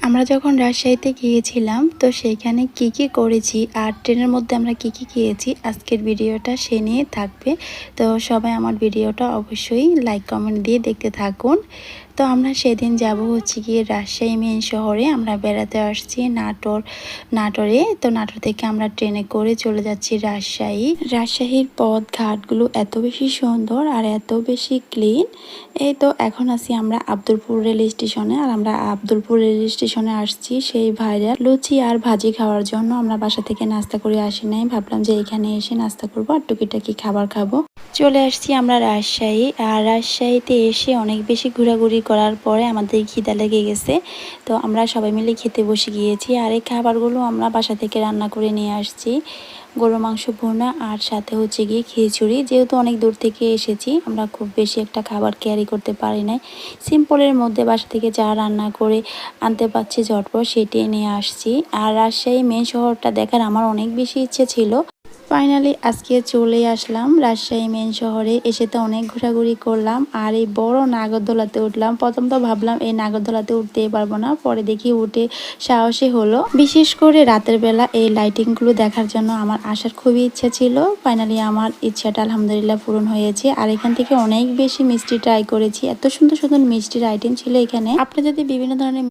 আমরা যখন রাজশাহীতে গিয়েছিলাম তো সেইখানে কি করেছি আর ট্রেনের মধ্যে আমরা কি খেয়েছি আজকের ভিডিওটা সে নিয়ে থাকবে। তো সবাই আমার ভিডিওটা অবশ্যই লাইক কমেন্ট দিয়ে দেখতে থাকুন। তো আমরা সেদিন যাব হচ্ছে গিয়ে রাজশাহী মেন শহরে। আমরা বেড়াতে আসছি নাটোরে। তো নাটোর থেকে আমরা ট্রেনে করে চলে যাচ্ছি রাজশাহীর পথ ঘাটগুলো এত বেশি সুন্দর আর এত বেশি ক্লিন। এই তো এখন আছি আমরা আব্দুলপুর রেল স্টেশনে। আর আমরা আব্দুলপুর রেল স্টেশনে আসছি সেই ভাইরাল লুচি আর ভাজি খাওয়ার জন্য। আমরা বাসা থেকে নাস্তা করে আসি নাই, ভাবলাম যে এখানে এসে নাস্তা করবো আর টুকিটাকি খাবার খাবো। চলে আসছি আমরা রাজশাহী। আর রাজশাহীতে এসে অনেক বেশি ঘোরাঘুরি করার পরে আমাদের খিদা লেগে গেছে। তো আমরা সবাই মিলে খেতে বসে গিয়েছি। আর এই খাবারগুলো আমরা বাসা থেকে রান্না করে নিয়ে আসছি। গরু মাংস ভুনা আর সাথে হচ্ছে গিয়ে খিচুড়ি। যেহেতু অনেক দূর থেকে এসেছি, আমরা খুব বেশি একটা খাবার ক্যারি করতে পারি নাই। সিম্পলের মধ্যে বাসা থেকে যা রান্না করে আনতে পারছি ঝটপট সেটাই নিয়ে আসছি। আর রাজশাহী মেন শহরটা দেখার আমার অনেক বেশি ইচ্ছে ছিল। ফাইনালি আজকে চলে আসলাম রাজশাহী মেন শহরে। এসে তো অনেক ঘোরাঘুরি করলাম আর এই বড় নাগরদোলাতে উঠলাম। প্রথম তো ভাবলাম এই নাগরদোলাতে উঠতেই পারবো না, পরে দেখি উঠে সাহসী হলো। বিশেষ করে রাতের বেলা এই লাইটিং গুলো দেখার জন্য আমার আসার খুবই ইচ্ছা ছিল। ফাইনালি আমার ইচ্ছাটা আলহামদুলিল্লাহ পূরণ হয়েছে। আর এখান থেকে অনেক বেশি মিষ্টি ট্রাই করেছি। এত সুন্দর সুন্দর মিষ্টির আইটেম ছিল এখানে। আপনি যদি বিভিন্ন ধরনের